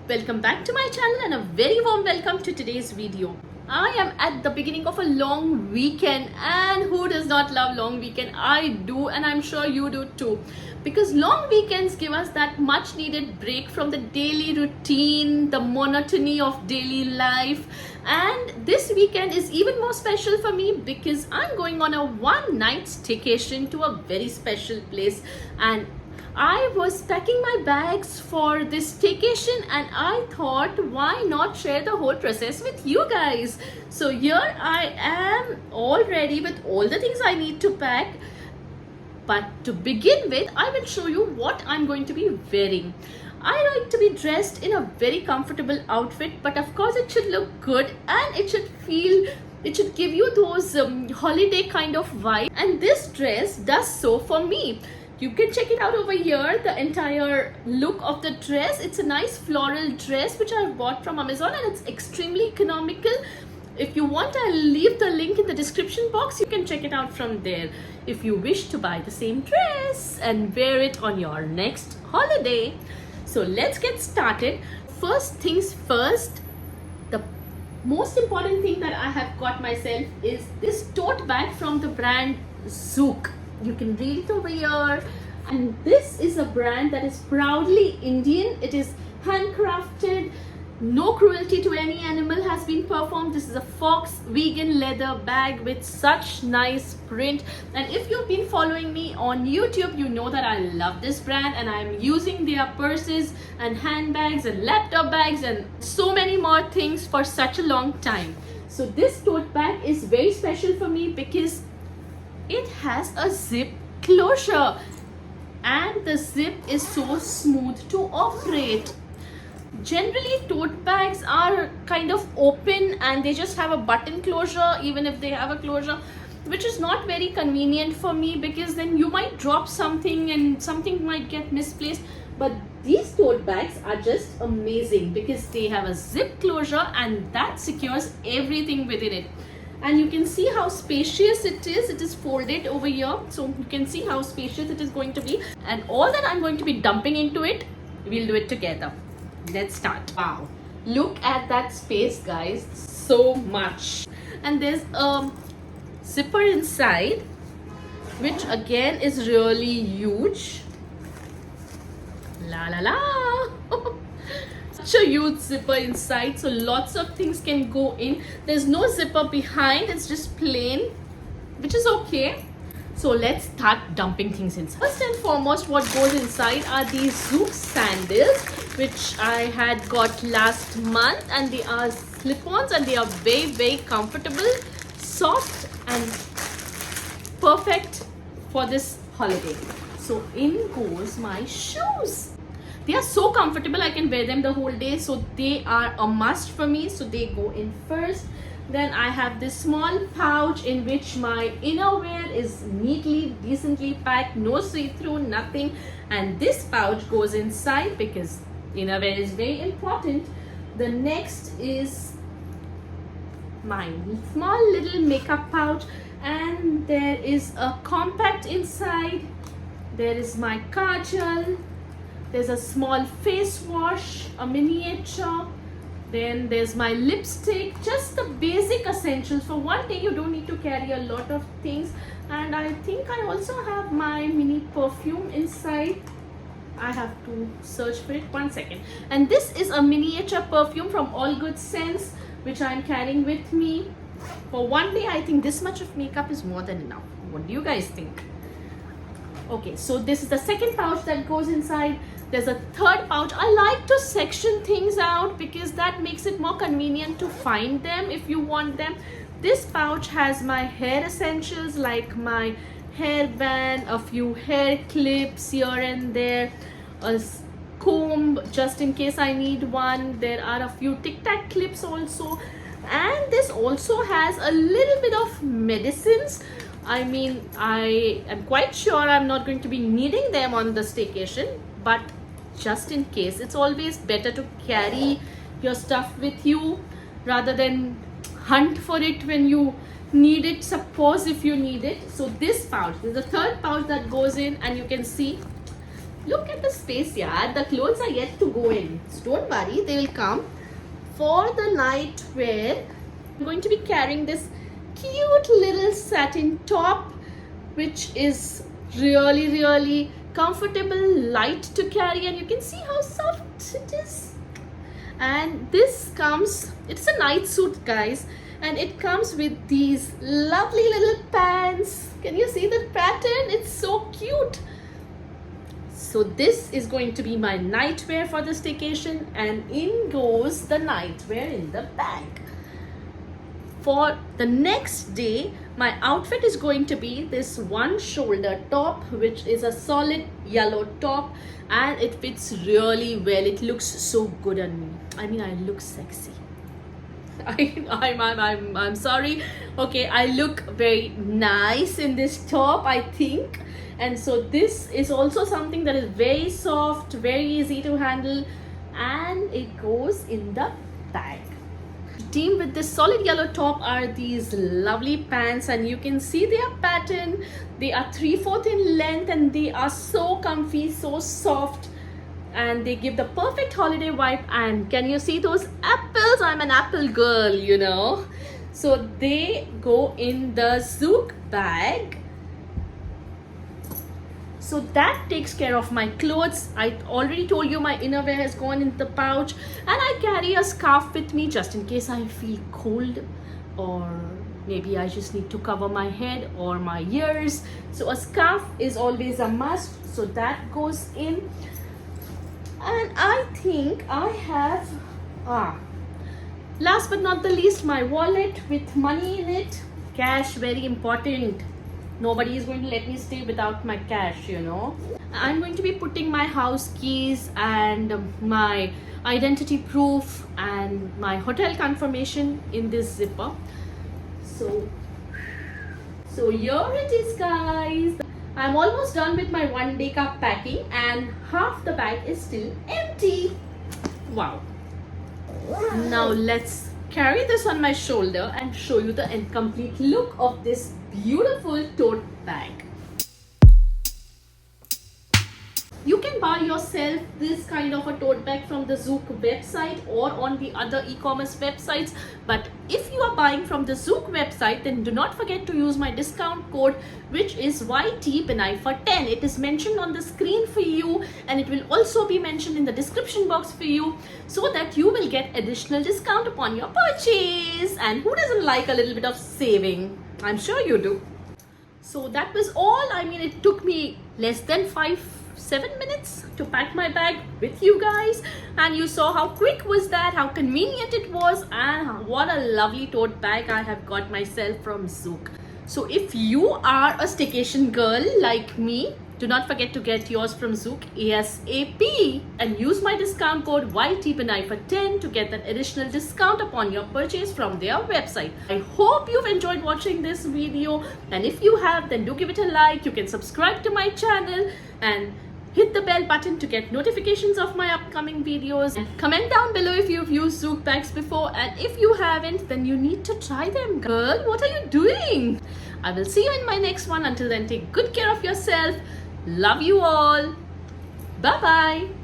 Welcome back to my channel and a very warm welcome to today's video. I am at the beginning of a long weekend, and who does not love long weekend? I do, and I'm sure you do too, because long weekends give us that much needed break from the daily routine, the monotony of daily life. And this weekend is even more special for me because I'm going on a one-night staycation to a very special place, and I was packing my bags for this staycation and I thought, why not share the whole process with you guys? So here I am, all ready with all the things I need to pack. But to begin with, I will show you what I'm going to be wearing. I like to be dressed in a very comfortable outfit, but of course it should look good and it should give you those holiday kind of vibe. And this dress does so for me. You can check it out over here, the entire look of the dress. It's a nice floral dress which I bought from Amazon and it's extremely economical. If you want, I'll leave the link in the description box. You can check it out from there if you wish to buy the same dress and wear it on your next holiday. So let's get started. First things first, the most important thing that I have got myself is this tote bag from the brand Zook. You can read it over here, and this is a brand that is proudly Indian. It is handcrafted, no cruelty to any animal has been performed. This is a fox vegan leather bag with such nice print, and if you've been following me on YouTube, you know that I love this brand and I'm using their purses and handbags and laptop bags and so many more things for such a long time. So this tote bag is very special for me because it has a zip closure and the zip is so smooth to operate. Generally, tote bags are kind of open and they just have a button closure, even if they have a closure, which is not very convenient for me because then you might drop something and something might get misplaced. But these tote bags are just amazing because they have a zip closure and that secures everything within it. And you can see how spacious it is. It is folded over here, so you can see how spacious it is going to be. And all that I'm going to be dumping into it, we'll do it together. Let's start. Wow, look at that space, guys. So much. And there's a zipper inside, which again is really huge. La la la. Such a huge zipper inside, so lots of things can go in. There's no zipper behind, it's just plain, which is okay. So let's start dumping things inside. First and foremost, what goes inside are these Zook sandals, which I had got last month, and they are slip-ons and they are very, very comfortable, soft and perfect for this holiday. So in goes my shoes. They are so comfortable, I can wear them the whole day, so they are a must for me, so they go in first. Then I have this small pouch in which my innerwear is neatly, decently packed, no see-through, nothing. And this pouch goes inside because innerwear is very important. The next is my small little makeup pouch, and there is a compact inside. There is my kajal. There's a small face wash, a miniature. Then there's my lipstick, just the basic essentials. For one day you don't need to carry a lot of things. And I think I also have my mini perfume inside. I have to search for it, 1 second. And this is a miniature perfume from All Good Scents, which I'm carrying with me. For one day, I think this much of makeup is more than enough. What do you guys think? Okay, so this is the second pouch that goes inside. There's a third pouch. I like to section things out because that makes it more convenient to find them if you want them. This pouch has my hair essentials like my hairband, a few hair clips here and there, a comb just in case I need one. There are a few Tic Tac clips also. And this also has a little bit of medicines. I mean, I am quite sure I'm not going to be needing them on the staycation, but just in case, it's always better to carry your stuff with you rather than hunt for it when you need it, suppose if you need it. So this pouch, there's a third pouch that goes in, and you can see Look at the space, yeah. The clothes are yet to go in. So don't worry, they will come for the night wear. I'm going to be carrying this cute little satin top, which is really comfortable, light to carry, and you can see how soft it is. And this comes, it's a night suit, guys, and it comes with these lovely little pants. Can you see the pattern? It's so cute. So this is going to be my nightwear for the staycation, and in goes the nightwear in the bag. For the next day, my outfit is going to be this one shoulder top, which is a solid yellow top, and it fits really well. It looks so good on me. I mean, I look sexy. I'm sorry. Okay, I look very nice in this top, I think. And so this is also something that is very soft, very easy to handle, and it goes in the bag. Team with this solid yellow top are these lovely pants, and you can see their pattern. They are 3/4 in length, and they are so comfy, so soft, and they give the perfect holiday vibe. And can you see those apples? I'm an apple girl, you know. So they go in the Zook bag. So that takes care of my clothes. I already told you my innerwear has gone in the pouch, and I carry a scarf with me just in case I feel cold, or maybe I just need to cover my head or my ears. So a scarf is always a must, so that goes in. And I think I have, last but not the least, my wallet with money in it. Cash, very important. Nobody is going to let me stay without my cash, you know. I'm going to be putting my house keys and my identity proof and my hotel confirmation in this zipper. So here it is, guys. I'm almost done with my 1 day cup packing, and half the bag is still empty. Wow. Now let's carry this on my shoulder and show you the incomplete look of this beautiful tote bag. You can buy yourself this kind of a tote bag from the Zook website or on the other e-commerce websites, but if you are buying from the Zook website, then do not forget to use my discount code, which is YTPNI for 10. It is mentioned on the screen for you, and it will also be mentioned in the description box for you, so that you will get additional discount upon your purchase. And who doesn't like a little bit of saving? I'm sure you do. So that was all. I mean, it took me less than 5-7 minutes to pack my bag with you guys, and you saw how quick was that, how convenient it was, and what a lovely tote bag I have got myself from Zook. So if you are a staycation girl like me, do not forget to get yours from Zook ASAP, and use my discount code YTPNI for 10 to get that additional discount upon your purchase from their website. I hope you've enjoyed watching this video, and if you have, then do give it a like. You can subscribe to my channel and hit the bell button to get notifications of my upcoming videos. And comment down below if you've used Zook bags before, and if you haven't, then you need to try them, girl. What are you doing? I will see you in my next one. Until then, take good care of yourself. Love you all. Bye bye.